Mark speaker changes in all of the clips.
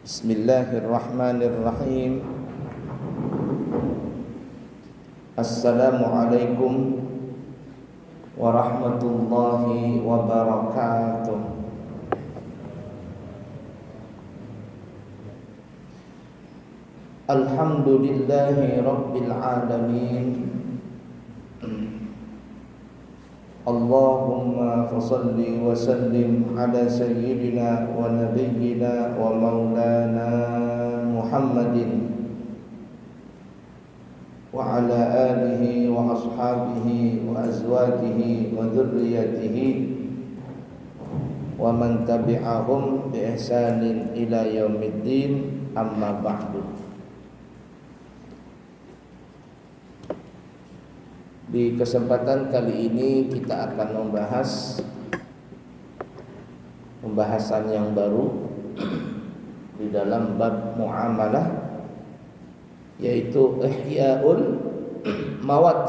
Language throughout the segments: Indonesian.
Speaker 1: Bismillahirrahmanirrahim. Assalamualaikum warahmatullahi wabarakatuh. Alhamdulillahi rabbil alamin. Allahumma fasalli wa sallim ala sayyidina wa nabiyyina wa maulana Muhammadin wa ala alihi wa ashabihi wa azwajihi wa dhurriyyatihi wa man tabi'ahum bi ihsanin ila yaumiddin, amma ba'du. Di kesempatan kali ini kita akan membahas pembahasan yang baru di dalam bab muamalah, yaitu ihya'ul mawad,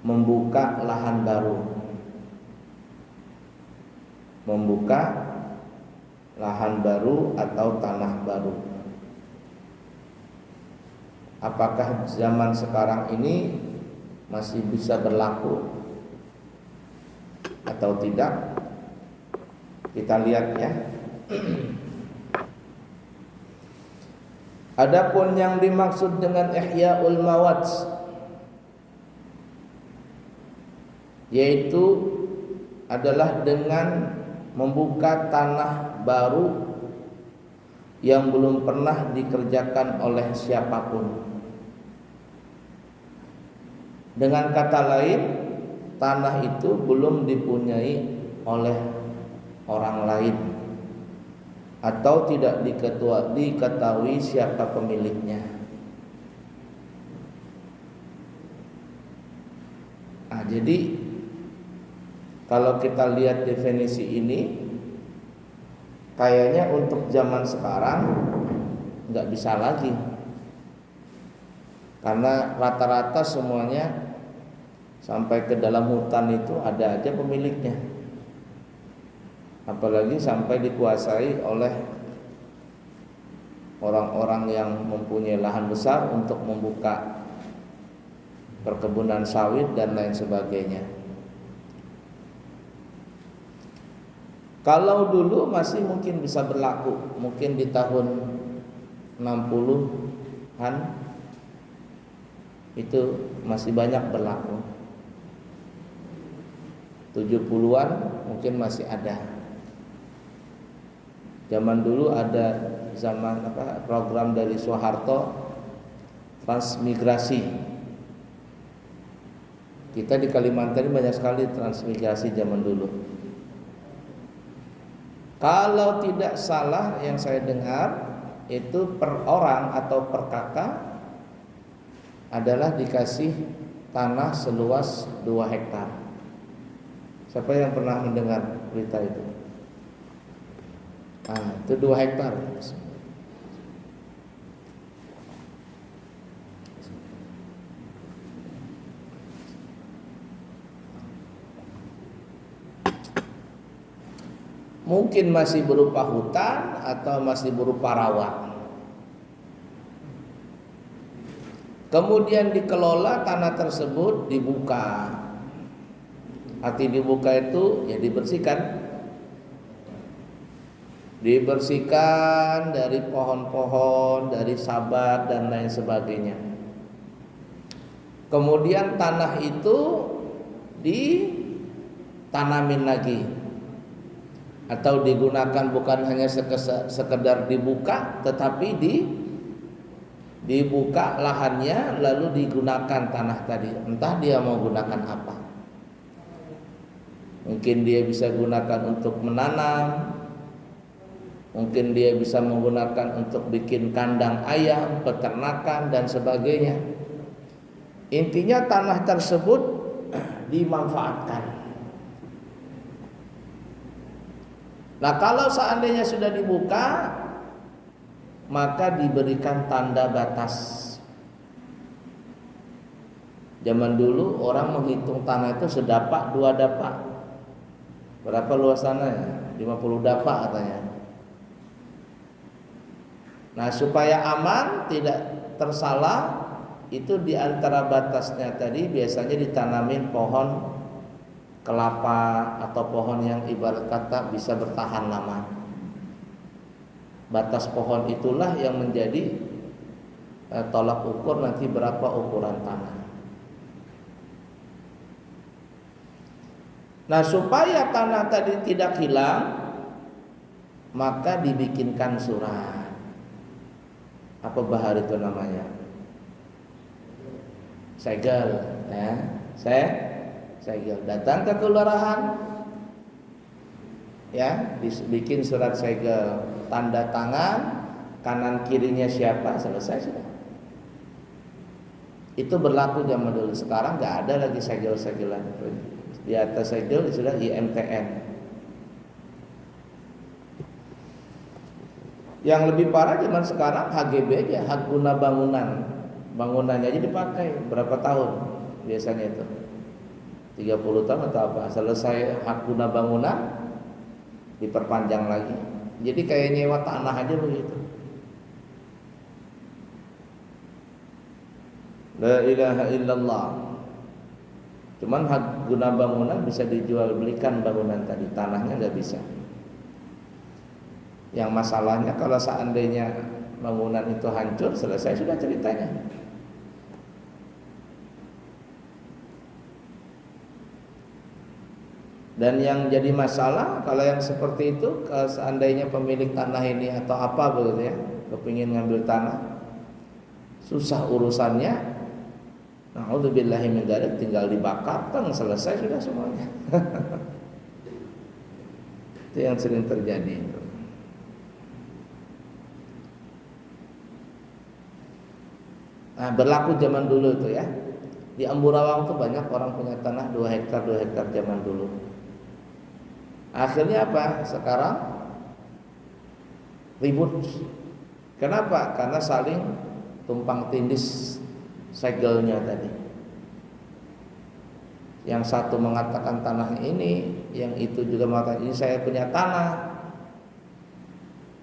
Speaker 1: membuka lahan baru. Membuka lahan baru atau tanah baru. Apakah zaman sekarang ini masih bisa berlaku atau tidak? Kita lihat ya. Adapun yang dimaksud dengan ihya'ul mawad, yaitu adalah dengan membuka tanah baru yang belum pernah dikerjakan oleh siapapun. Dengan kata lain, tanah itu belum dipunyai oleh orang lain atau tidak diketahui siapa pemiliknya. Nah, jadi kalau kita lihat definisi ini, kayaknya untuk zaman sekarang nggak bisa lagi, karena rata-rata semuanya sampai ke dalam hutan itu ada aja pemiliknya. Apalagi sampai dikuasai oleh orang-orang yang mempunyai lahan besar untuk membuka perkebunan sawit dan lain sebagainya. Kalau dulu masih mungkin bisa berlaku, mungkin di tahun 60-an itu masih banyak berlaku. 70-an mungkin masih ada. Zaman dulu ada program dari Soeharto, transmigrasi. Kita di Kalimantan ini banyak sekali transmigrasi zaman dulu. Kalau tidak salah yang saya dengar, itu per orang atau per kakak adalah dikasih tanah seluas 2 hektar. Siapa yang pernah mendengar berita itu? Itu 2 hektar. Mungkin masih berupa hutan atau masih berupa rawa. Kemudian dikelola tanah tersebut, dibuka. Arti dibuka itu ya dibersihkan dari pohon-pohon, dari sabat dan lain sebagainya. Kemudian tanah itu ditanamin lagi, atau digunakan bukan hanya sekedar dibuka, tetapi dibuka lahannya lalu digunakan tanah tadi. Entah dia mau gunakan apa. Mungkin dia bisa gunakan untuk menanam, mungkin dia bisa menggunakan untuk bikin kandang ayam, peternakan dan sebagainya. Intinya tanah tersebut dimanfaatkan. Nah, kalau seandainya sudah dibuka, maka diberikan tanda batas. Zaman dulu orang menghitung tanah itu sedapak 2 dapak. Berapa luasannya? 50 dapak katanya. Nah, supaya aman, tidak tersalah, itu di antara batasnya tadi biasanya ditanamin pohon kelapa atau pohon yang ibarat kata bisa bertahan lama. Batas pohon itulah yang menjadi tolak ukur nanti berapa ukuran tanah. Nah, supaya tanah tadi tidak hilang, maka dibikinkan surat. Apa bahar itu namanya? Segel, ya. Segel. Datang ke kelurahan, ya, bikin surat segel, tanda tangan, kanan kirinya siapa, selesai sudah. Itu berlaku zaman dulu. Sekarang nggak ada lagi segel-segelan. Di atas segel sudah IMTN. Yang lebih parah zaman sekarang HGB aja, hak guna bangunan. Bangunannya aja dipakai berapa tahun biasanya itu? 30 tahun atau apa? Selesai hak guna bangunan diperpanjang lagi. Jadi kayak nyewa tanah aja begitu. La ilaha illallah. Cuman hak guna bangunan bisa dijual belikan bangunan tadi, tanahnya nggak bisa. Yang masalahnya kalau seandainya bangunan itu hancur, selesai sudah ceritanya. Dan yang jadi masalah kalau yang seperti itu, kalau seandainya pemilik tanah ini atau apa begitu ya, kepingin ngambil tanah, susah urusannya. Na'udzubillahi min dzalik, tinggal dibakar, selesai sudah semuanya. Itu yang sering terjadi itu. Nah, berlaku zaman dulu itu ya. Di Amburawang tuh banyak orang punya tanah 2 hektar zaman dulu. Akhirnya apa? Sekarang ribut. Kenapa? Karena saling tumpang tindih segelnya tadi. Yang satu mengatakan tanah ini, yang itu juga mengatakan ini saya punya tanah.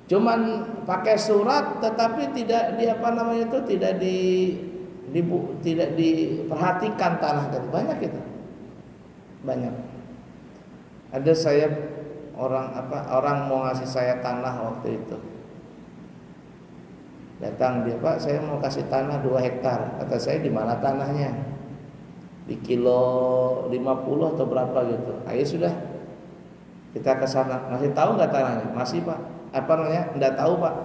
Speaker 1: Cuman pakai surat tetapi tidak tidak diperhatikan tanah tadi. Banyak itu. Banyak. Ada saya orang mau ngasih saya tanah waktu itu. Datang dia, "Pak, saya mau kasih tanah 2 hektar." Kata saya, "Di mana tanahnya?" "Di kilo 50 atau berapa gitu." "Ayo sudah. Kita ke sana." "Masih tahu enggak tanahnya?" "Masih, Pak." "Apa namanya?" "Enggak tahu, Pak."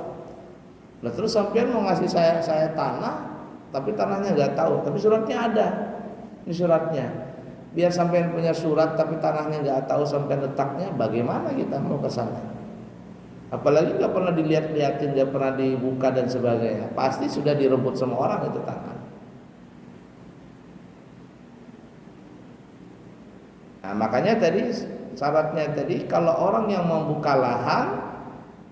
Speaker 1: Nah, terus sampean mau ngasih saya tanah, tapi tanahnya enggak tahu, tapi suratnya ada. Ini suratnya. Biar sampean punya surat tapi tanahnya enggak tahu sampean letaknya, bagaimana kita mau ke sana? Apalagi enggak pernah dilihat-lihatin, enggak pernah dibuka dan sebagainya. Pasti sudah direbut sama orang itu tanah. Nah, makanya tadi syaratnya tadi kalau orang yang membuka lahan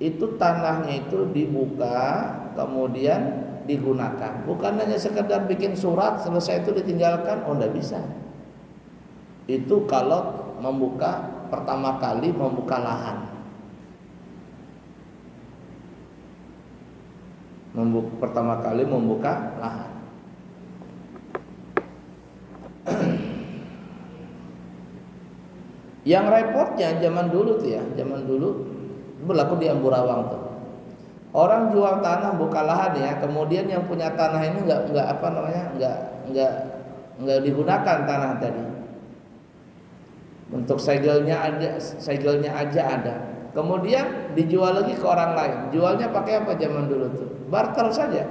Speaker 1: itu tanahnya itu dibuka kemudian digunakan, bukan hanya sekedar bikin surat selesai itu ditinggalkan. Oh, enggak bisa. Itu kalau pertama kali membuka lahan, pertama kali membuka lahan. Yang repotnya zaman dulu tuh ya, zaman dulu berlaku di Amburawang tuh. Orang jual tanah buka lahan ya, kemudian yang punya tanah ini enggak digunakan tanah tadi. Untuk segelnya aja ada. Kemudian dijual lagi ke orang lain. Jualnya pakai apa zaman dulu tuh? Barter saja.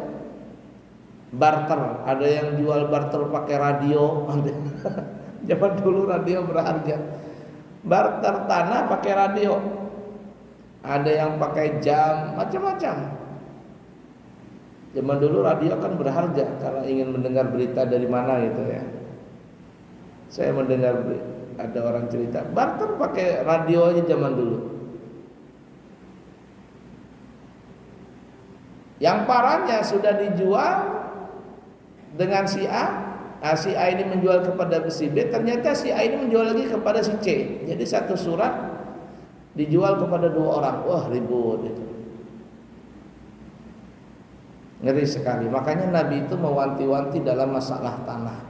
Speaker 1: Barter, ada yang jual barter pakai radio. Zaman dulu radio berharga. Barter tanah pakai radio. Ada yang pakai jam, macam-macam. Zaman dulu radio kan berharga kalau ingin mendengar berita dari mana gitu ya. Saya mendengar ada orang cerita barter pakai radio aja zaman dulu. Yang parahnya sudah dijual dengan si A. Si A ini menjual kepada si B, ternyata si A ini menjual lagi kepada si C. Jadi satu surat dijual kepada 2 orang. Wah, ribut itu. Ngeri sekali. Makanya Nabi itu mewanti-wanti dalam masalah tanah.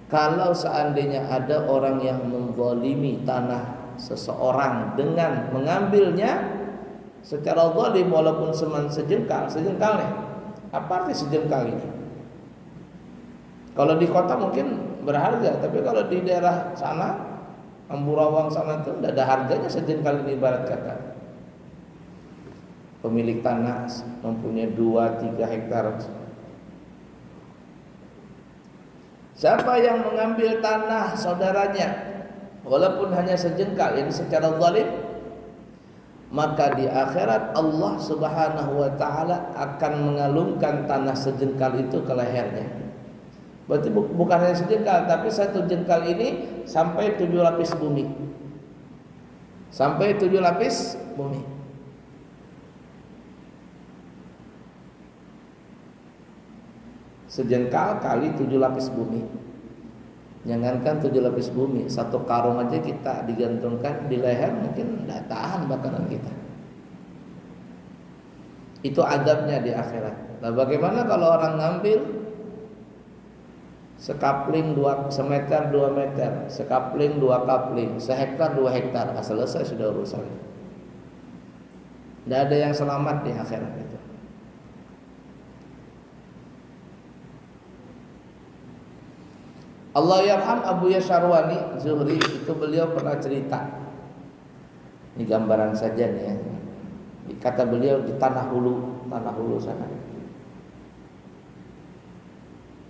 Speaker 1: Kalau seandainya ada orang yang menzalimi tanah seseorang dengan mengambilnya secara zalim walaupun sejengkal nih. Apa arti sejengkal ini? Kalau di kota mungkin berharga, tapi kalau di daerah sana, Amburawang sana tuh tidak ada harganya sejengkal ini, ibarat kata. Pemilik tanah mempunyai 2-3 hektar. Siapa yang mengambil tanah saudaranya walaupun hanya sejengkal ini secara zalim, maka di akhirat Allah Subhanahu wa taala akan mengalungkan tanah sejengkal itu ke lehernya. Berarti bukan hanya sejengkal, tapi satu jengkal ini sampai 7 lapis bumi. Sampai 7 lapis bumi. Sejengkal kali 7 lapis bumi. Jangankan 7 lapis bumi, satu karung aja kita digantungkan di leher mungkin tidak tahan bakaran kita. Itu adabnya di akhirat. Nah, bagaimana kalau orang ngambil sekapling 2 semeter 2 meter, sekapling 2 kapling, sehektar 2 hektar, selesai sudah urusan. Tidak ada yang selamat di akhirat itu. Allah yarham Abu Yasyarwani Zuhri, itu beliau pernah cerita. Ini gambaran saja nih ya. Kata beliau di Tanah Hulu sana.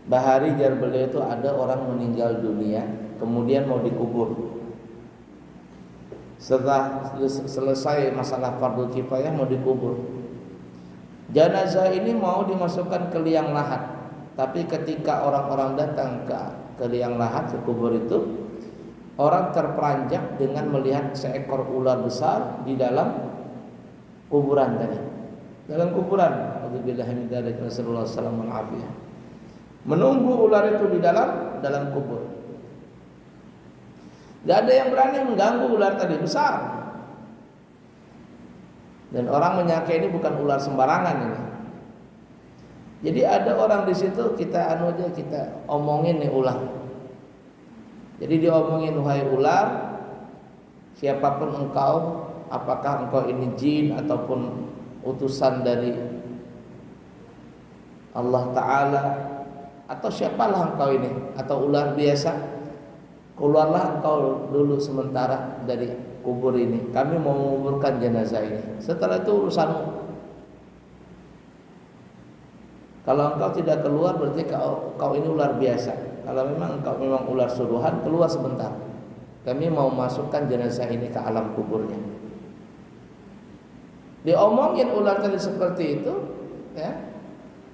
Speaker 1: Bahari jar beliau itu ada orang meninggal dunia, kemudian mau dikubur. Setelah selesai masalah fardu kifayah mau dikubur. Jenazah ini mau dimasukkan ke liang lahat, tapi ketika orang-orang datang ke liang lahat, ke kubur itu, orang terperanjak dengan melihat seekor ular besar di dalam kuburan tadi. Dalam kuburan, alhamdulillah Rasulullah sallallahu alaihi wasallam menunggu ular itu di dalam kubur. Tidak ada yang berani mengganggu ular tadi, besar. Dan orang menyangka ini bukan ular sembarangan ini. Jadi ada orang di situ, kita kita omongin nih ular. Jadi diomongin, wahai ular, siapapun engkau, apakah engkau ini jin ataupun utusan dari Allah Ta'ala, atau siapalah engkau ini, atau ular biasa, keluarlah engkau dulu sementara dari kubur ini. Kami mau menguburkan jenazah ini. Setelah itu urusanmu. Kalau engkau tidak keluar berarti kau ini ular biasa. Kalau memang engkau memang ular suruhan, keluar sebentar. Kami mau masukkan jenazah ini ke alam kuburnya. Diomongin ular tadi seperti itu, ya.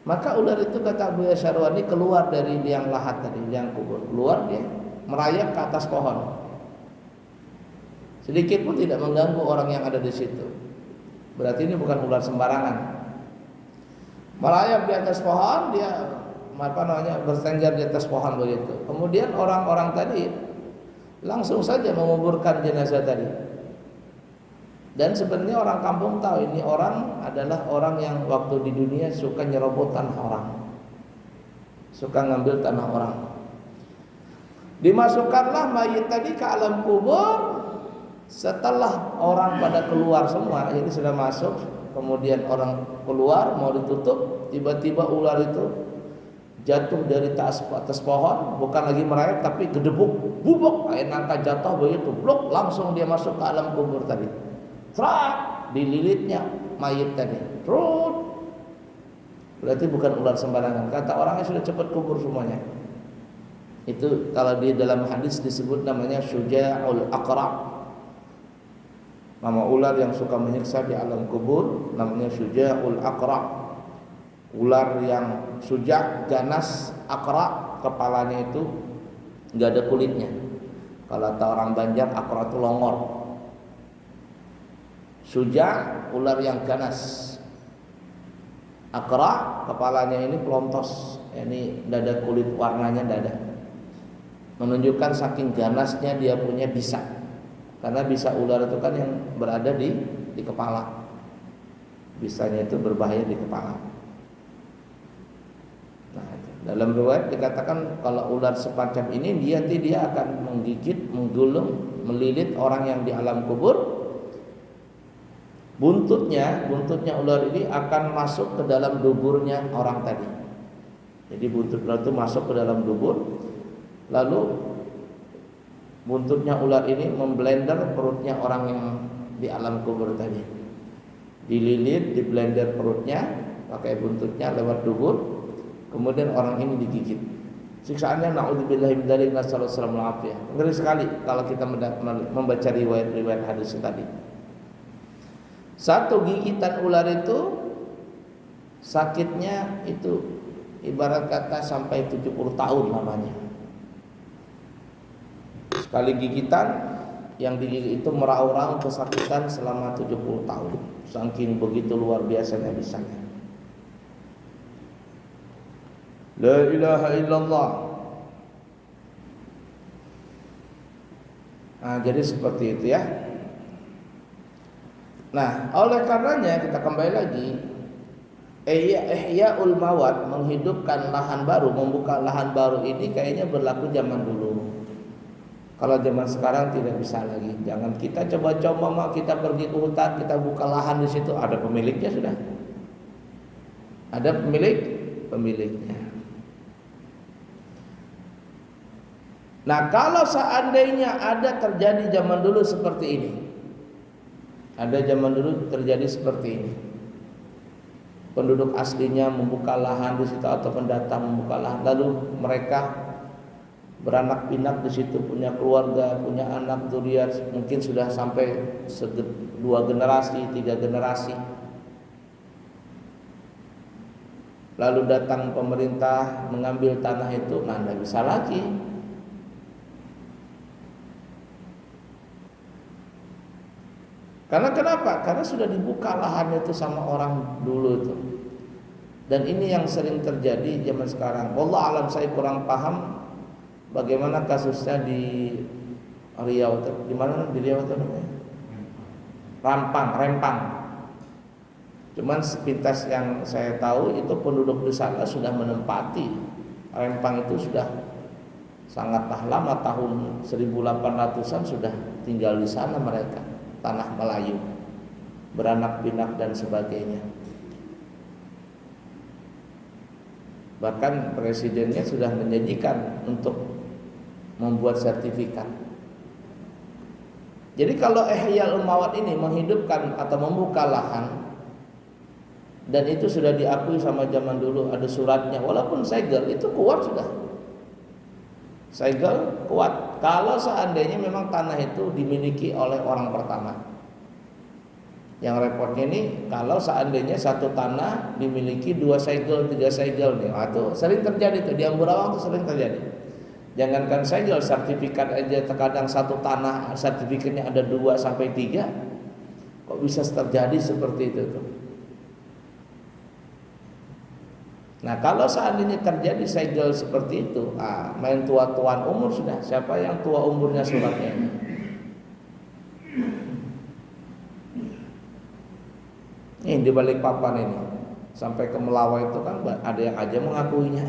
Speaker 1: Maka ular itu, kata Abu Yasyarwani, keluar dari liang lahat tadi, liang kubur. Keluar dia merayap ke atas pohon. Sedikit pun tidak mengganggu orang yang ada di situ. Berarti ini bukan ular sembarangan. Merayap di atas pohon, dia bertengger di atas pohon begitu. Kemudian orang-orang tadi langsung saja menguburkan jenazah tadi. Dan sebenarnya orang kampung tahu ini orang adalah orang yang waktu di dunia suka nyerobot tanah orang, suka ngambil tanah orang. Dimasukkanlah mayit tadi ke alam kubur. Setelah orang pada keluar semua, jadi sudah masuk. Kemudian orang keluar mau ditutup, tiba-tiba ular itu jatuh dari atas pohon, bukan lagi merayap tapi gedebuk, bubuk kayak nangka jatuh begitu, blok, langsung dia masuk ke alam kubur tadi. Trak, dililitnya mayit tadi. Trut. Berarti bukan ular sembarangan. Kata orangnya sudah cepat kubur semuanya. Itu kalau di dalam hadis disebut namanya Syuja'ul Aqra'. Nama ular yang suka menyiksa di alam kubur namanya Syuja'ul Aqra'. Ular yang suja', ganas, aqra', kepalanya itu enggak ada kulitnya. Kalau kata orang Banjar, aqra' itu longor. Suja', ular yang ganas. Aqra', kepalanya ini pelontos. Ini enggak ada kulit, warnanya enggak ada. Menunjukkan saking ganasnya dia punya bisa. Karena bisa ular itu kan yang berada di kepala. Bisanya itu berbahaya di kepala. Dalam riwayat dikatakan kalau ular semacam ini dia akan menggigit, menggulung, melilit orang yang di alam kubur. Buntutnya ular ini akan masuk ke dalam duburnya orang tadi. Jadi buntut ular itu masuk ke dalam dubur, lalu buntutnya ular ini memblender perutnya orang yang di alam kubur tadi. Dililit, diblender perutnya pakai buntutnya lewat dubur, kemudian orang ini digigit. Siksaannya naudzubillahi min dzalik, nasallallahu alaihi wasallam. Ngeri sekali kalau kita membaca riwayat hadis tadi. Satu gigitan ular itu sakitnya itu ibarat kata sampai 70 tahun lamanya. Sekali gigitan yang digigit itu meraung-raung kesakitan selama 70 tahun. Saking begitu luar biasanya bisanya. La ilaha illallah. Nah, jadi seperti itu ya. Nah, oleh karenanya kita kembali lagi, Ihya'ul Mawat, menghidupkan lahan baru, membuka lahan baru ini kayaknya berlaku zaman dulu. Kalau zaman sekarang tidak bisa lagi. Jangan kita coba-coba mau kita pergi ke hutan, kita buka lahan di situ, ada pemiliknya sudah. Ada pemiliknya. Nah, kalau seandainya ada terjadi zaman dulu seperti ini. Ada zaman dulu terjadi seperti ini. Penduduk aslinya membuka lahan di situ atau pendatang membuka lahan, lalu mereka beranak pinak di situ, punya keluarga, punya anak, zuriat, mungkin sudah sampai 2 generasi, 3 generasi. Lalu datang pemerintah mengambil tanah itu, nah tidak bisa lagi. Karena kenapa? Karena sudah dibuka lahan itu sama orang dulu itu. Dan ini yang sering terjadi zaman sekarang. Wallah alam, saya kurang paham bagaimana kasusnya di Riau. Di mana di Riau itu namanya? Rempang. Cuman sepintas yang saya tahu itu penduduk di sana sudah menempati Rempang itu sudah sangatlah lama, tahun 1800-an sudah tinggal di sana mereka. Tanah Melayu, beranak pinak dan sebagainya. Bahkan presidennya sudah menjanjikan untuk membuat sertifikat. Jadi kalau Ihya'ul Mawat ini menghidupkan atau membuka lahan, dan itu sudah diakui sama zaman dulu, ada suratnya, walaupun segel itu kuat sudah. Segel kuat kalau seandainya memang tanah itu dimiliki oleh orang pertama. Yang repotnya ini kalau seandainya satu tanah dimiliki 2 segel, 3 segel nih, itu sering terjadi tuh di Ambarawa itu sering terjadi. Jangankan segel, sertifikat aja terkadang satu tanah sertifikatnya ada 2 sampai 3. Kok bisa terjadi seperti itu tuh? Nah, kalau seandainya terjadi segel seperti itu, main tua-tuan umur sudah. Siapa yang tua umurnya suratnya ini? Ini di balik papan ini, sampai ke Melawai itu kan ada yang aja mengakuinya.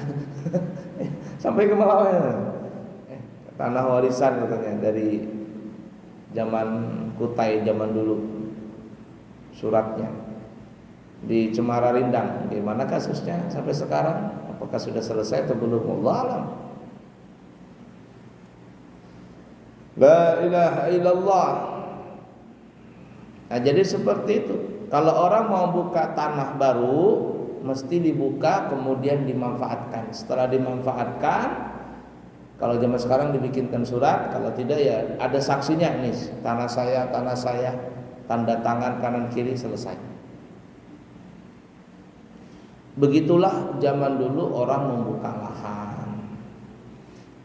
Speaker 1: Sampai ke Melawai, tanah warisan katanya dari zaman Kutai zaman dulu, suratnya. Di Cemara Rindang, gimana kasusnya sampai sekarang? Apakah sudah selesai atau belum? Wallahu alam. La ilaha illallah. Nah, jadi seperti itu. Kalau orang mau buka tanah baru, mesti dibuka kemudian dimanfaatkan. Setelah dimanfaatkan, kalau zaman sekarang dibikinkan surat, kalau tidak ya ada saksinya nih, tanah saya, tanda tangan kanan kiri, selesai. Begitulah zaman dulu orang membuka lahan.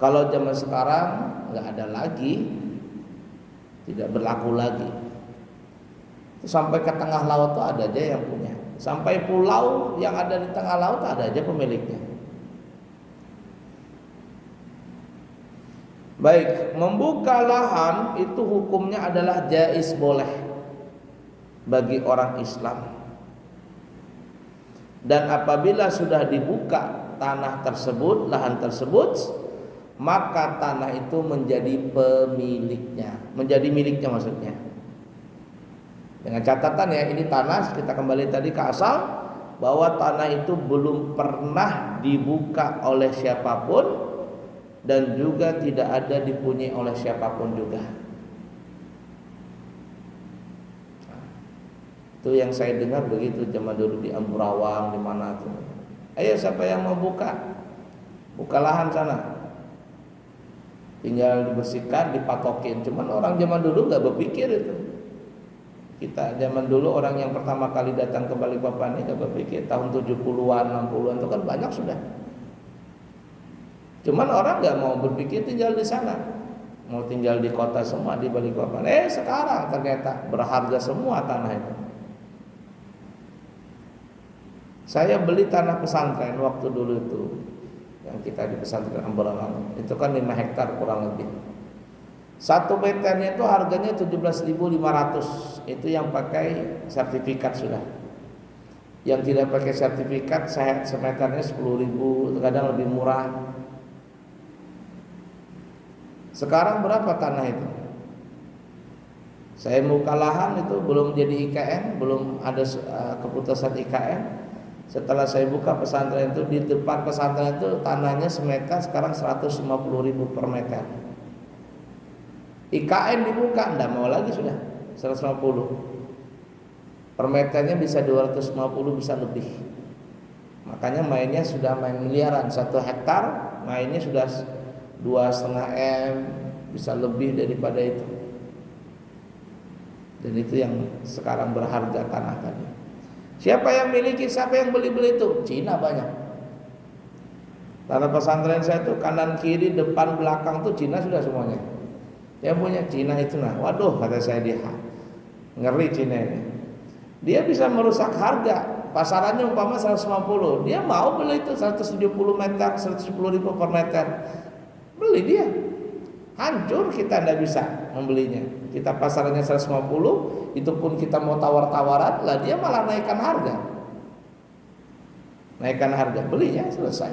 Speaker 1: Kalau zaman sekarang nggak ada lagi, tidak berlaku lagi. Sampai ke tengah laut tuh ada aja yang punya. Sampai pulau yang ada di tengah laut ada aja pemiliknya. Baik, membuka lahan itu hukumnya adalah jaiz, boleh bagi orang Islam. Dan apabila sudah dibuka tanah tersebut, lahan tersebut, maka tanah itu menjadi pemiliknya, menjadi miliknya maksudnya. Dengan catatan ya, ini tanah, kita kembali tadi ke asal, bahwa tanah itu belum pernah dibuka oleh siapapun dan juga tidak ada dipunyai oleh siapapun juga. Itu yang saya dengar begitu zaman dulu di Amburawang, di mana tuh. Ayo siapa yang mau buka? Buka lahan sana. Tinggal dibersihkan, dipatokin. Cuman orang zaman dulu nggak berpikir itu. Kita zaman dulu orang yang pertama kali datang ke Balikpapan ini nggak berpikir tahun 70-an, 60-an itu kan banyak sudah. Cuman orang nggak mau berpikir tinggal di sana. Mau tinggal di kota semua di Balikpapan. Sekarang ternyata berharga semua tanah itu. Saya beli tanah pesantren waktu dulu itu, yang kita di pesantren Amburawang, itu kan 5 hektar kurang lebih. 1 meternya itu harganya 17.500. Itu yang pakai sertifikat sudah. Yang tidak pakai sertifikat semeternya 10.000, kadang lebih murah. Sekarang berapa tanah itu? Saya buka lahan itu belum jadi IKN, belum ada keputusan IKN. Setelah saya buka pesantren itu, di depan pesantren itu tanahnya semeter sekarang 150.000 per meter. IKN dibuka, enggak mau lagi sudah 150 per meternya, bisa 250, bisa lebih. Makanya mainnya sudah main miliaran. 1 hektar mainnya sudah 2,5 M, bisa lebih daripada itu. Dan itu yang sekarang berharga tanah tadi. Siapa yang miliki, siapa yang beli-beli itu? Cina banyak. Tanah pesantren saya itu kanan kiri depan belakang tuh Cina sudah semuanya. Yang punya Cina itu nah, waduh kata saya, dia ngeri Cina ini. Dia bisa merusak harga. Pasarannya umpama 150, dia mau beli itu 170 meter, 110.000 per meter. Beli dia. Hancur, kita tidak bisa membelinya. Kita pasarannya 150, itu pun kita mau tawar-tawaran, lah dia malah naikkan harga. Naikkan harga, belinya selesai.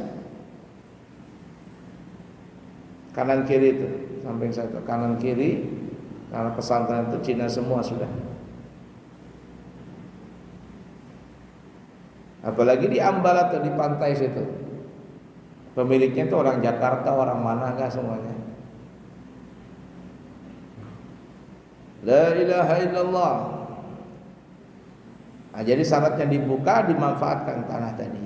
Speaker 1: Kanan kiri itu, samping satu, kanan kiri, karena pesantren itu Cina semua sudah. Apalagi di Ambal atau di pantai situ, pemiliknya itu orang Jakarta, orang mana enggak semuanya. La ilaha illallah. Nah, jadi syaratnya dibuka, dimanfaatkan tanah tadi.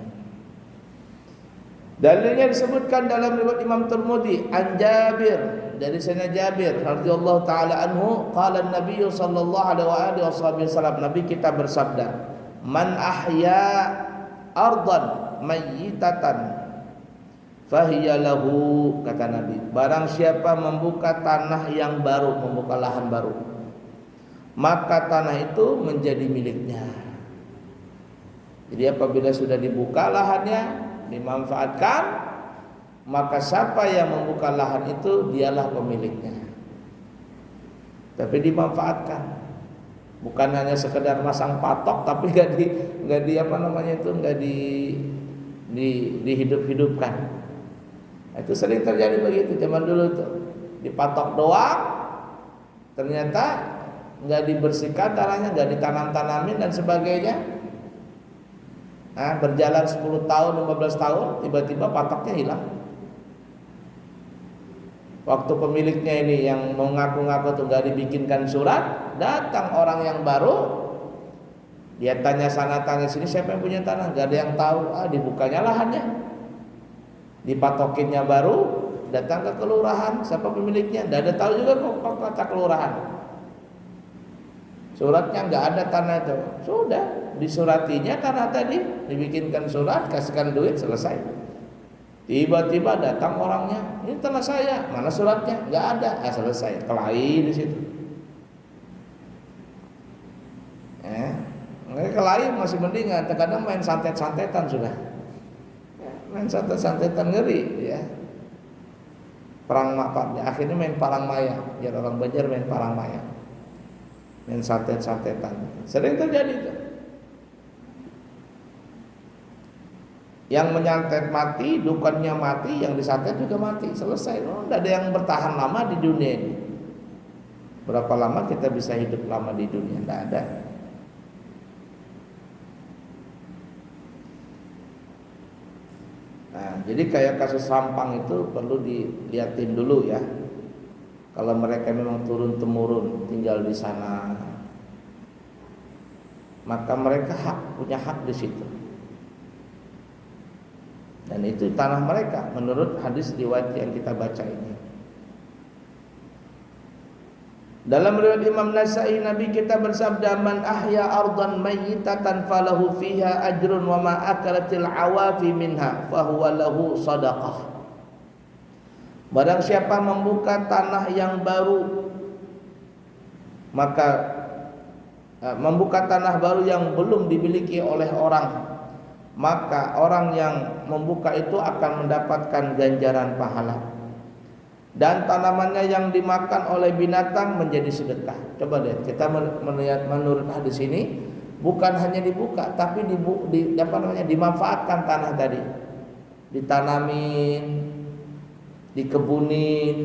Speaker 1: Dalilnya disebutkan dalam riwayat Imam Tirmidzi an Jabir, dari Sayyidina Jabir radhiyallahu taala anhu, qala an-nabiy sallallahu alaihi wasallam, Nabi kita bersabda, man ahya ardan mayyitatan fahiya lahu, kata Nabi, barang siapa membuka tanah yang baru, membuka lahan baru, maka tanah itu menjadi miliknya. Jadi apabila sudah dibuka lahannya, dimanfaatkan, maka siapa yang membuka lahan itu dialah pemiliknya. Tapi dimanfaatkan, bukan hanya sekedar masang patok, tapi nggak dihidup-hidupkan. Itu sering terjadi begitu zaman dulu tuh, dipatok doang, ternyata nggak dibersihkan tanahnya, nggak ditanam-tanamin dan sebagainya. Nah, berjalan 10 tahun, 15 tahun, tiba-tiba patoknya hilang. Waktu pemiliknya ini yang mengaku-ngaku tuh nggak dibikinkan surat, datang orang yang baru, dia tanya sana tanya sini, siapa yang punya tanah? Nggak ada yang tahu. Dibukanya lahannya, dipatokinnya baru, datang ke kelurahan, siapa pemiliknya? Nggak ada tahu juga kok kata kelurahan. Suratnya nggak ada tanah itu, sudah disuratinya karena tadi dibikinkan surat, kasihkan duit, selesai. Tiba-tiba datang orangnya, ini tanah saya, mana suratnya? Nggak ada, selesai, kelahi di situ. Kelahi masih mendingan, terkadang main santet-santetan sudah, main santet-santetan ngeri ya. Perang mapatnya, akhirnya main parang maya, biar orang Banjar main parang maya. Main santet-santetan, sering terjadi itu. Yang menyantet mati, dukannya mati, yang disantet juga mati. Selesai. Tidak ada yang bertahan lama di dunia ini. Berapa lama kita bisa hidup lama di dunia? Tidak ada. Nah, jadi kayak kasus Sampang itu perlu dilihatin dulu ya. Kalau mereka memang turun temurun tinggal di sana, maka mereka punya hak di situ. Dan itu tanah mereka menurut hadis riwayat yang kita baca ini. Dalam riwayat Imam Nasai, Nabi kita bersabda, "Man ahya ardan mayyitatan falahu fiha ajrun wa ma akalatil awafi minha fahuwa lahu sadaqah." Barang siapa membuka tanah yang baru, maka membuka tanah baru yang belum dimiliki oleh orang, maka orang yang membuka itu akan mendapatkan ganjaran pahala. Dan tanamannya yang dimakan oleh binatang menjadi sedekah. Coba deh kita melihat menurut hadis ini, bukan hanya dibuka, tapi dimanfaatkan tanah tadi, ditanamin, dikebunin.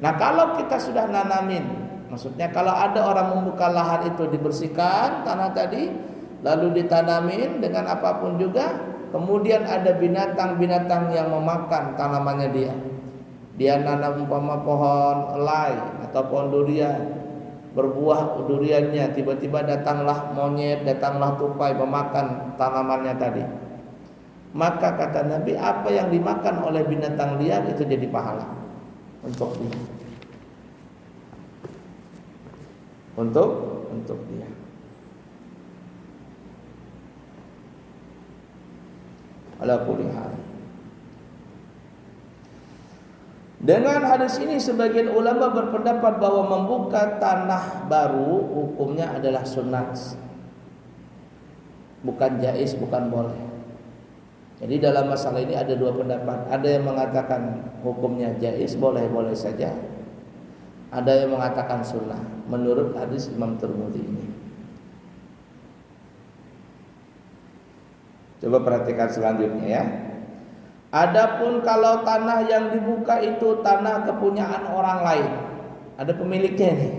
Speaker 1: Nah kalau kita sudah nanamin, maksudnya kalau ada orang membuka lahan itu, dibersihkan tanah tadi, lalu ditanamin dengan apapun juga, kemudian ada binatang-binatang yang memakan tanamannya dia. Dia nanam umpama pohon elai atau pohon durian, berbuah duriannya, tiba-tiba datanglah monyet, datanglah tupai memakan tanamannya tadi. Maka kata Nabi, apa yang dimakan oleh binatang liar itu jadi pahala untuk dia. Untuk dia. Ala kulli hal. Dengan hadis ini sebagian ulama berpendapat bahwa membuka tanah baru hukumnya adalah sunat, bukan jaiz, bukan boleh. Jadi dalam masalah ini ada dua pendapat. Ada yang mengatakan hukumnya jaiz, boleh-boleh saja. Ada yang mengatakan sunnah menurut hadis Imam Tirmidzi ini. Coba perhatikan selanjutnya ya. Adapun kalau tanah yang dibuka itu tanah kepunyaan orang lain, ada pemiliknya nih,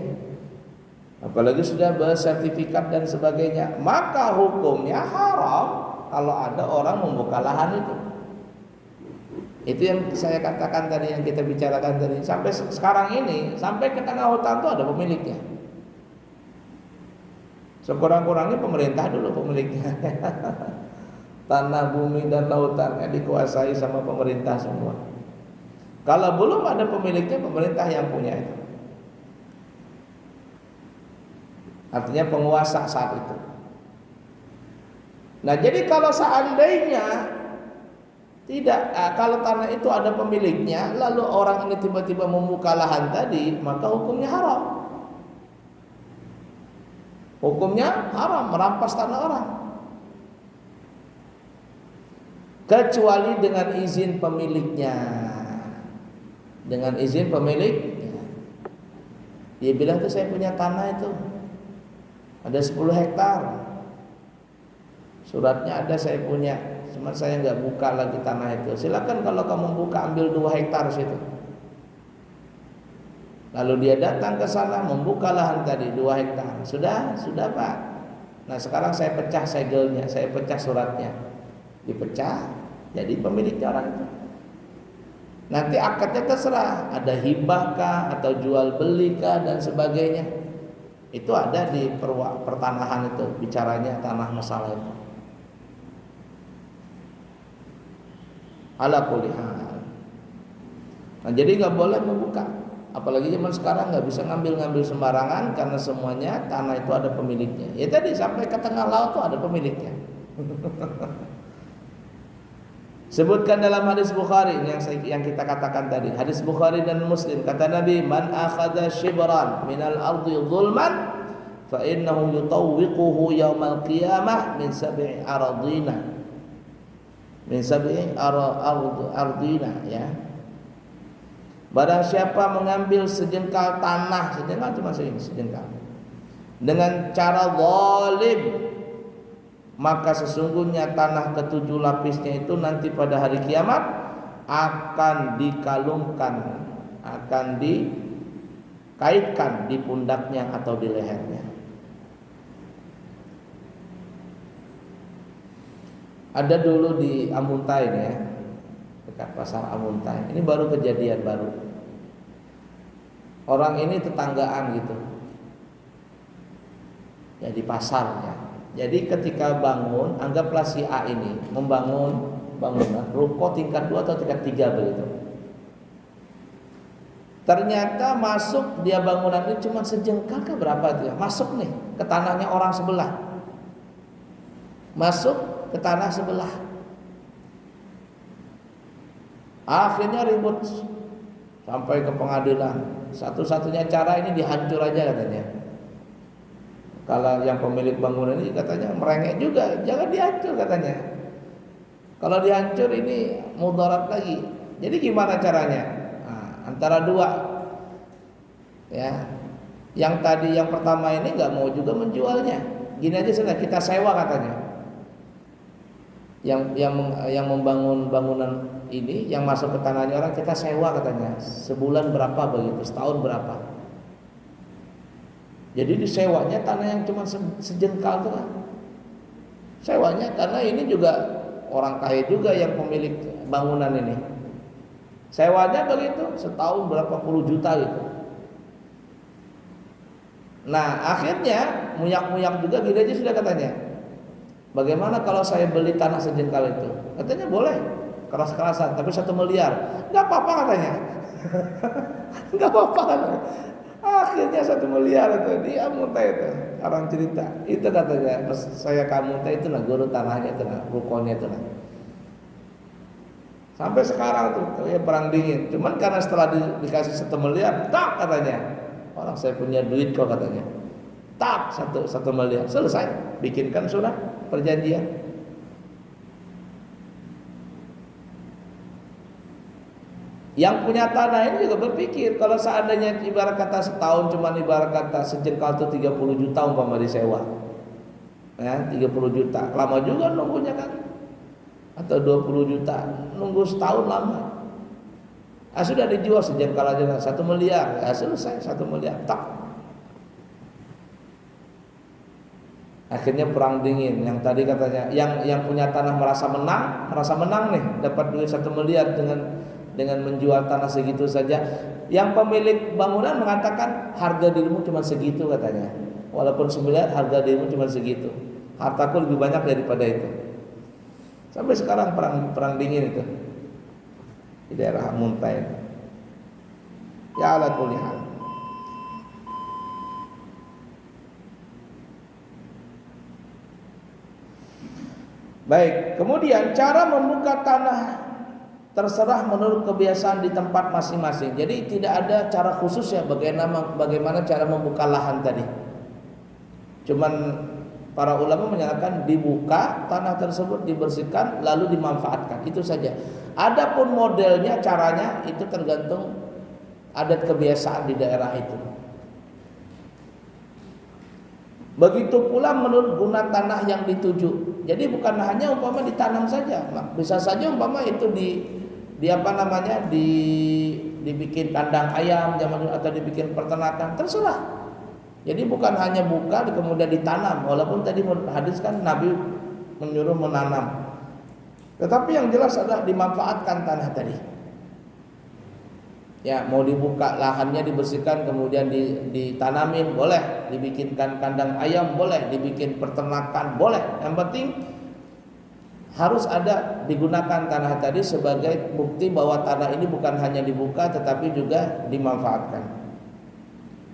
Speaker 1: apalagi sudah bersertifikat dan sebagainya, maka hukumnya haram kalau ada orang membuka lahan itu. Itu yang saya katakan tadi, yang kita bicarakan tadi. Sampai sekarang ini, sampai ke tengah hutan itu ada pemiliknya. Sekurang-kurangnya pemerintah dulu pemiliknya. Tanah, bumi, dan lautannya dikuasai sama pemerintah semua. Kalau belum ada pemiliknya, pemerintah yang punya itu. Artinya penguasa saat itu. Nah, jadi kalau seandainya tidak, kalau tanah itu ada pemiliknya, lalu orang ini tiba-tiba membuka lahan tadi, maka hukumnya haram. Hukumnya haram, merampas tanah orang. Kecuali dengan izin pemiliknya. Dengan izin pemiliknya. Dia bilang tuh, saya punya tanah itu ada 10 hektar. Suratnya ada, saya punya. Cuma saya nggak buka lagi tanah itu. Silakan kalau kamu buka, ambil 2 hektar situ. Lalu dia datang ke sana membuka lahan tadi 2 hektar. Sudah Pak. Nah sekarang saya pecah segelnya, saya pecah suratnya. Dipecah, jadi pemiliknya orang itu. Nanti akadnya terserah, ada hibah kah atau jual beli kah dan sebagainya. Itu ada di pertanahan itu, bicaranya tanah masalah itu. Ala kulli hal. Nah, jadi nggak boleh membuka, apalagi zaman sekarang nggak bisa ngambil sembarangan karena semuanya tanah itu ada pemiliknya. Ya tadi sampai ke tengah laut tuh ada pemiliknya. Sebutkan dalam hadis Bukhari yang kita katakan tadi, hadis Bukhari dan Muslim, kata Nabi, man akhadha shibran minal ardi zulman fa innahu yutawwiquhu yaumal qiyamah min sab'i ardina. Min sab'i ardina ya. Barang siapa mengambil sejengkal tanah, sejengkal cuma segini, sejengkal, dengan cara zalim, maka sesungguhnya tanah ketujuh lapisnya itu nanti pada hari kiamat akan dikalungkan, akan dikaitkan di pundaknya atau di lehernya. Ada dulu di Amuntai ya, dekat pasar Amuntai. Ini baru kejadian baru. Orang ini tetanggaan gitu, ya di pasarnya. Jadi ketika bangun, anggaplah si A ini membangun bangunan ruko tingkat 2 atau tingkat 3 begitu. Ternyata masuk dia bangunan ini cuma sejengkal ke berapa dia? Masuk nih ke tanahnya orang sebelah. Masuk ke tanah sebelah. Akhirnya ribut sampai ke pengadilan. Satu-satunya cara ini dihancur aja katanya. Kalau yang pemilik bangunan ini katanya merengek juga, jangan dihancur katanya. Kalau dihancur ini mudarat lagi. Jadi gimana caranya? Nah, antara dua, ya. Yang tadi yang pertama ini nggak mau juga menjualnya. Gini aja sudah kita sewa katanya. Yang membangun bangunan ini, yang masuk ke tanahnya orang kita sewa katanya. Sebulan berapa begitu, setahun berapa. Jadi disewanya tanah yang cuma sejengkal tuh kan. Sewanya karena ini juga orang kaya juga yang pemilik bangunan ini. Sewanya begitu, setahun berapa puluh juta gitu. Nah akhirnya muyak-muyak juga gini aja sudah katanya. Bagaimana kalau saya beli tanah sejengkal itu? Katanya boleh, keras-kerasan, tapi 1 miliar. Gak apa-apa katanya. Gak apa-apa katanya. Akhirnya 1 miliar itu dia muntah itu. Orang cerita itu katanya saya kamu muntah itu lah guru tanahnya itu lah, rukonya itu lah. Sampai sekarang tuh ya perang dingin. Cuman karena setelah dikasih 1 miliar, tak katanya. Orang saya punya duit kok katanya. Tak 1 miliar selesai. Bikinkan surat perjanjian. Yang punya tanah ini juga berpikir kalau seandainya ibarat kata setahun cuma ibarat kata sejengkal itu 30 juta umpama disewa. Ya, 30 juta. Lama juga nunggunya kan. Atau 20 juta. Nunggu setahun lama. Sudah dijual sejengkal aja lah 1 miliar. Ya selesai 1 miliar. Tak. Akhirnya perang dingin. Yang tadi katanya yang punya tanah merasa menang nih, dapat duit 1 miliar dengan menjual tanah segitu saja. Yang pemilik bangunan mengatakan harga dirimu cuma segitu katanya. Walaupun 1 miliar harga dirimu cuma segitu. Hartaku lebih banyak daripada itu. Sampai sekarang perang dingin itu di daerah Muntai. Ya ala kulli hal. Baik, kemudian cara membuka tanah terserah menurut kebiasaan di tempat masing-masing. Jadi tidak ada cara khusus ya bagaimana cara membuka lahan tadi. Cuman para ulama menyatakan dibuka tanah tersebut, dibersihkan lalu dimanfaatkan, itu saja. Adapun modelnya, caranya itu tergantung adat kebiasaan di daerah itu. Begitu pula menurut guna tanah yang dituju. Jadi bukan hanya umpama ditanam saja, bisa saja umpama itu dibikin kandang ayam atau dibikin peternakan, terserah. Jadi bukan hanya buka kemudian ditanam, walaupun tadi hadis kan Nabi menyuruh menanam. Tetapi yang jelas adalah dimanfaatkan tanah tadi. Ya, mau dibuka lahannya, dibersihkan kemudian ditanamin boleh, dibikinkan kandang ayam boleh, dibikin peternakan boleh. Yang penting harus ada digunakan tanah tadi sebagai bukti bahwa tanah ini bukan hanya dibuka tetapi juga dimanfaatkan.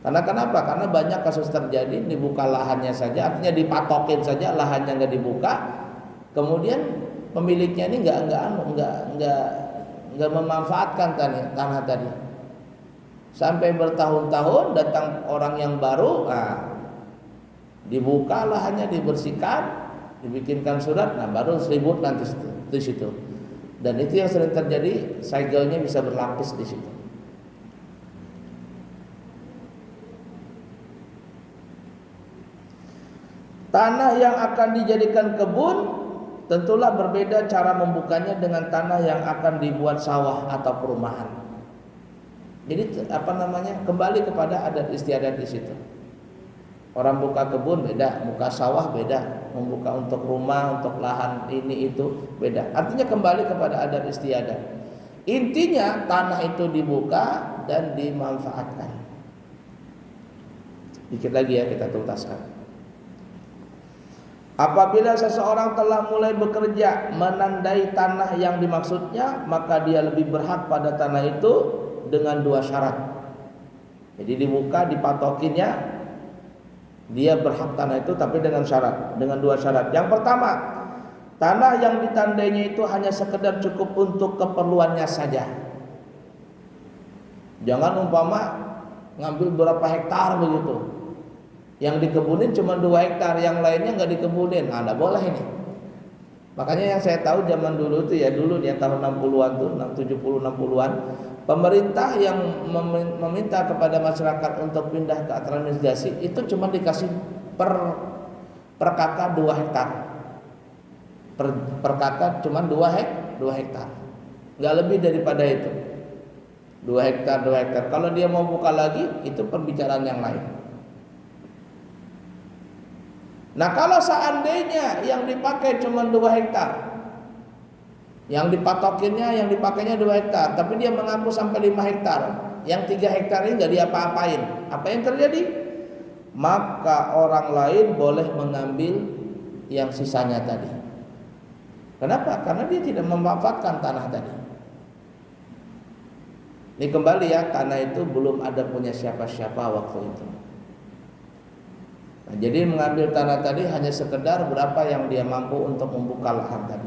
Speaker 1: Karena kenapa? Karena banyak kasus terjadi dibuka lahannya saja, artinya dipatokin saja lahannya nggak dibuka, kemudian pemiliknya ini nggak memanfaatkan tanah tadi. Sampai bertahun-tahun datang orang yang baru, dibuka lahannya, dibersihkan, dibikinkan surat, baru ribut nanti di situ. Dan itu yang sering terjadi, segelnya bisa berlapis di situ. Tanah yang akan dijadikan kebun tentulah berbeda cara membukanya dengan tanah yang akan dibuat sawah atau perumahan. Jadi kembali kepada adat istiadat di situ. Orang buka kebun beda, buka sawah beda, membuka untuk rumah, untuk lahan ini itu beda. Artinya kembali kepada adat istiadat. Intinya tanah itu dibuka dan dimanfaatkan. Dikit lagi ya kita tuntaskan. Apabila seseorang telah mulai bekerja menandai tanah yang dimaksudnya, maka dia lebih berhak pada tanah itu dengan dua syarat. Jadi dibuka, dipatokinnya, dia berhak tanah itu tapi dengan syarat, dengan dua syarat. Yang pertama, tanah yang ditandainya itu hanya sekedar cukup untuk keperluannya saja. Jangan umpama ngambil berapa hektar begitu. Yang dikebunin cuma 2 hektar, yang lainnya nggak dikebunin. Nggak boleh ini. Makanya yang saya tahu zaman dulu itu ya, dulu ya tahun 60-an tuh, 70 60-an, pemerintah yang meminta kepada masyarakat untuk pindah ke administrasi itu cuma dikasih per kakak 2 hektar. Per kakak cuma 2 hektar. Nggak lebih daripada itu. 2 hektar. Kalau dia mau buka lagi, itu pembicaraan yang lain. Nah, kalau seandainya yang dipakai cuma 2 hektar, yang dipatokinnya, yang dipakainya 2 hektar, tapi dia mengaku sampai 5 hektar, yang 3 hektar ini nggak diapa-apain, apa yang terjadi? Maka orang lain boleh mengambil yang sisanya tadi. Kenapa? Karena dia tidak memanfaatkan tanah tadi. Ini kembali ya, tanah itu belum ada punya siapa-siapa waktu itu. Nah, jadi mengambil tanah tadi hanya sekedar berapa yang dia mampu untuk membuka lahan tadi.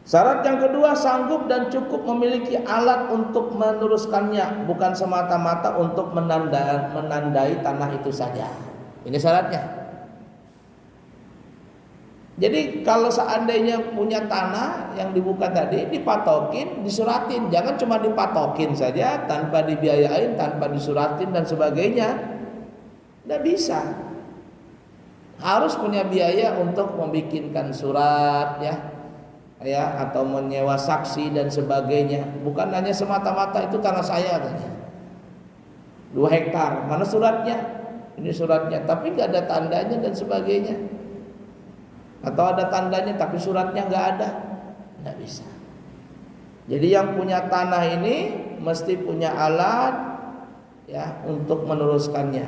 Speaker 1: Syarat yang kedua, sanggup dan cukup memiliki alat untuk meneruskannya, bukan semata-mata untuk menandai tanah itu saja. Ini syaratnya. Jadi kalau seandainya punya tanah yang dibuka tadi, dipatokin, disuratin. Jangan cuma dipatokin saja tanpa dibiayain, tanpa disuratin dan sebagainya. Tidak bisa. Harus punya biaya untuk membikinkan surat ya, atau menyewa saksi dan sebagainya. Bukan hanya semata-mata itu tanah saya katanya. 2 hektar, mana suratnya? Ini suratnya, tapi nggak ada tandanya dan sebagainya. Atau ada tandanya tapi suratnya nggak ada, nggak bisa. Jadi yang punya tanah ini mesti punya alat ya untuk meneruskannya,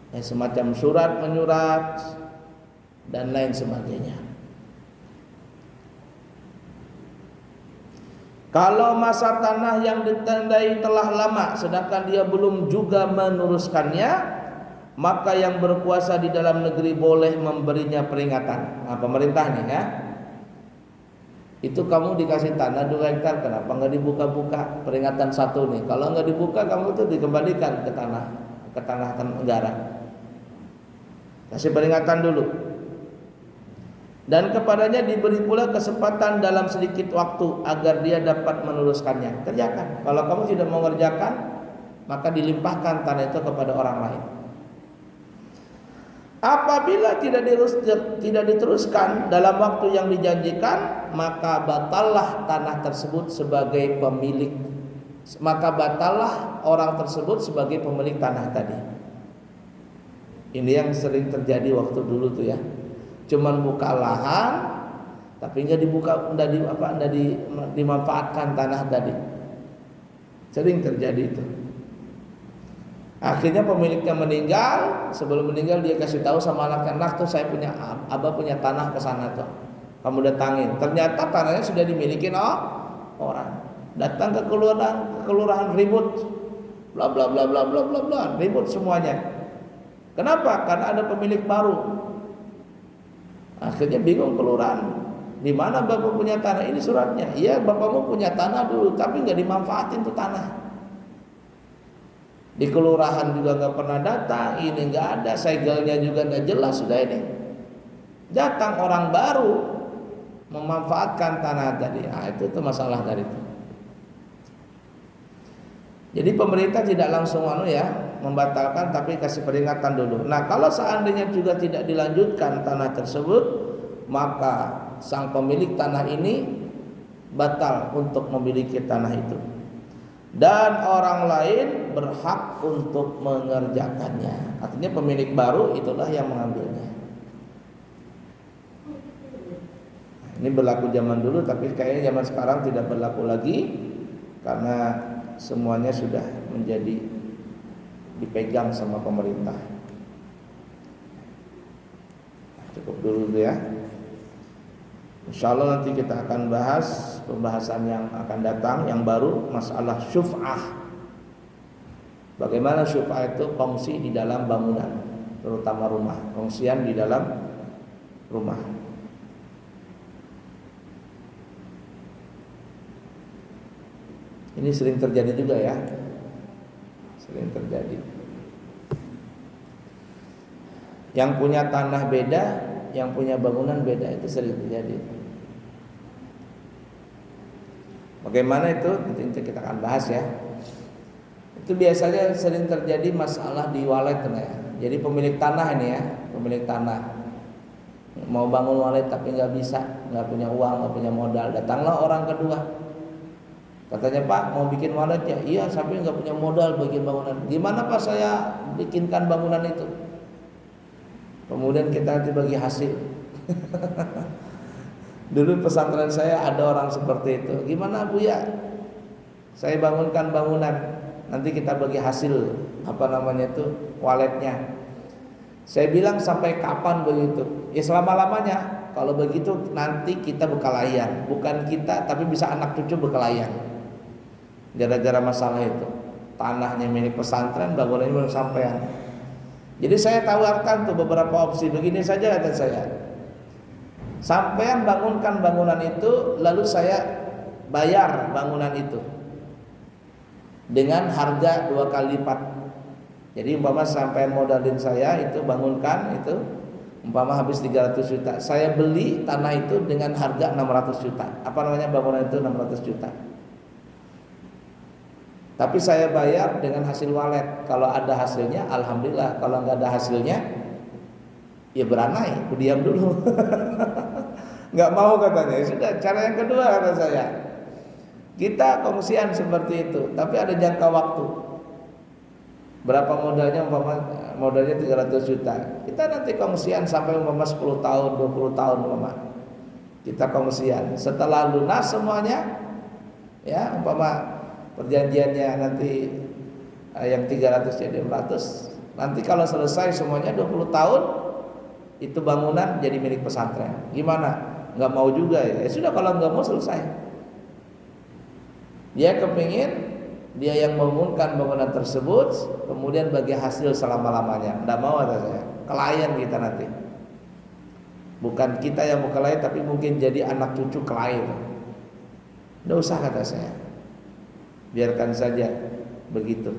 Speaker 1: ya, semacam surat menyurat dan lain sebagainya. Kalau masa tanah yang ditandai telah lama sedangkan dia belum juga meneruskannya, maka yang berkuasa di dalam negeri boleh memberinya peringatan. Nah, pemerintah nih ya, itu kamu dikasih tanah 2 hektar, kenapa nggak dibuka-buka? Peringatan 1 nih, kalau nggak dibuka kamu tuh dikembalikan ke tanah negara. Kasih peringatan dulu. Dan kepadanya diberi pula kesempatan dalam sedikit waktu agar dia dapat meneruskannya. Kerjakan. Kalau kamu tidak mau mengerjakan, maka dilimpahkan tanah itu kepada orang lain. Apabila tidak diteruskan dalam waktu yang dijanjikan, maka batallah tanah tersebut sebagai pemilik. Maka batallah orang tersebut sebagai pemilik tanah tadi. Ini yang sering terjadi waktu dulu tuh ya. Cuman buka lahan, tapi nggak dimanfaatkan tanah tadi. Sering terjadi itu. Akhirnya pemiliknya meninggal. Sebelum meninggal dia kasih tahu sama anak-anak tuh, saya punya abah punya tanah ke sana tuh, kamu datangin. Ternyata tanahnya sudah dimiliki orang. Datang ke kelurahan ribut, bla bla bla bla bla bla bla, ribut semuanya. Kenapa? Karena ada pemilik baru. Akhirnya bingung kelurahan, di mana bapak punya tanah? Ini suratnya. Iya, bapakmu punya tanah dulu, tapi nggak dimanfaatin tuh tanah. Di kelurahan juga nggak pernah datang, ini nggak ada, segelnya juga nggak jelas sudah ini. Datang orang baru memanfaatkan tanah tadi. Nah, itu masalah dari itu. Jadi pemerintah tidak langsung membatalkan, tapi kasih peringatan dulu. Nah, kalau seandainya juga tidak dilanjutkan tanah tersebut, maka sang pemilik tanah ini batal untuk memiliki tanah itu, dan orang lain berhak untuk mengerjakannya. Artinya pemilik baru itulah yang mengambilnya. Ini berlaku zaman dulu, tapi kayaknya zaman sekarang tidak berlaku lagi karena semuanya sudah menjadi dipegang sama pemerintah. Cukup dulu ya. Insyaallah nanti kita akan bahas pembahasan yang akan datang yang baru, masalah syuf'ah. Bagaimana syuf'ah itu kongsi di dalam bangunan, terutama rumah, kongsian di dalam rumah. Ini sering terjadi juga ya. Sering terjadi. Yang punya tanah beda, yang punya bangunan beda, itu sering terjadi. Bagaimana itu? Nanti kita akan bahas ya. Itu biasanya sering terjadi masalah di walet ya. Jadi pemilik tanah ini ya, pemilik tanah mau bangun walet tapi nggak bisa, nggak punya uang, nggak punya modal. Datanglah orang kedua. Katanya, Pak, mau bikin walet ya? Iya, tapi nggak punya modal bikin bangunan. Gimana Pak saya bikinkan bangunan itu? Kemudian kita nanti bagi hasil. Dulu pesantren saya ada orang seperti itu. Gimana Bu ya? Saya bangunkan bangunan, nanti kita bagi hasil waletnya. Saya bilang sampai kapan begitu? Ya selama-lamanya. Kalau begitu nanti kita bekalayan, bukan kita tapi bisa anak cucu bekalayan. Gara-gara masalah itu, tanahnya milik pesantren, bangunannya belum sampean. Jadi saya tawarkan tuh beberapa opsi. Begini saja kata saya, sampean bangunkan bangunan itu, lalu saya bayar bangunan itu dengan harga 2 kali lipat. Jadi umpama sampean modalin saya itu bangunkan itu, umpama habis 300 juta, saya beli tanah itu dengan harga 600 juta. Bangunan itu 600 juta. Tapi saya bayar dengan hasil walet. Kalau ada hasilnya, alhamdulillah. Kalau nggak ada hasilnya, ya beranai, diam dulu. Nggak mau katanya. Ya sudah, cara yang kedua kata saya, kita kongsian seperti itu, tapi ada jangka waktu. Berapa modalnya? Modalnya 300 juta. Kita nanti kongsian sampai 10 tahun, 20 tahun kita kongsian. Setelah lunas semuanya, ya perjanjiannya nanti yang 300 jadi 400. Nanti kalau selesai semuanya 20 tahun, itu bangunan jadi milik pesantren. Gimana? Nggak mau juga ya? Ya sudah, kalau nggak mau selesai. Dia kepingin dia yang membangunkan bangunan tersebut, kemudian bagi hasil selama-lamanya. Nggak mau kata saya. Klien kita nanti. Bukan kita yang mau klien, tapi mungkin jadi anak cucu klien. Nggak usah kata saya. Biarkan saja begitu.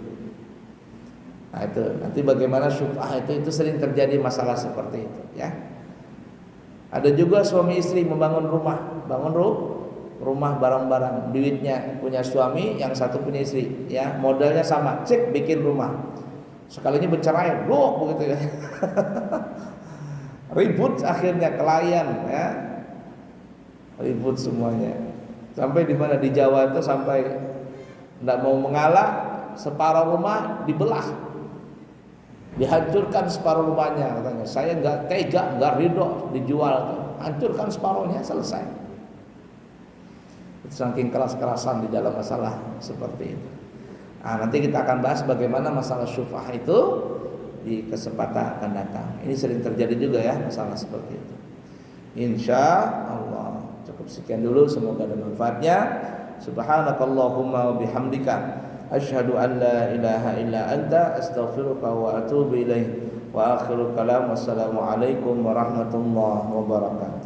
Speaker 1: Nah itu nanti bagaimana syuf'ah itu sering terjadi masalah seperti itu ya. Ada juga suami istri membangun rumah, rumah barang-barang, duitnya punya suami, yang satu punya istri, ya modalnya sama, cek bikin rumah. Sekalinya bercerai, blok begitu ya. Ribut akhirnya klien ya. Ribut semuanya. Sampai di mana di Jawa itu sampai tidak mau mengalah, separuh rumah dibelah, dihancurkan separuh rumahnya katanya. Saya nggak tega, nggak ridho dijual, hancurkan separuhnya, selesai. Saking keras-kerasan di dalam masalah seperti itu. Nah, nanti kita akan bahas bagaimana masalah syuf'ah itu di kesempatan akan datang. Ini sering terjadi juga ya masalah seperti itu. Insya Allah. Cukup sekian dulu, semoga ada manfaatnya. Subhanakallahumma wa bihamdika asyhadu an la ilaha illa anta astaghfiruka wa atubu ilaik. Wa akhiru kalam, wassalamu alaikum warahmatullahi wabarakatuh.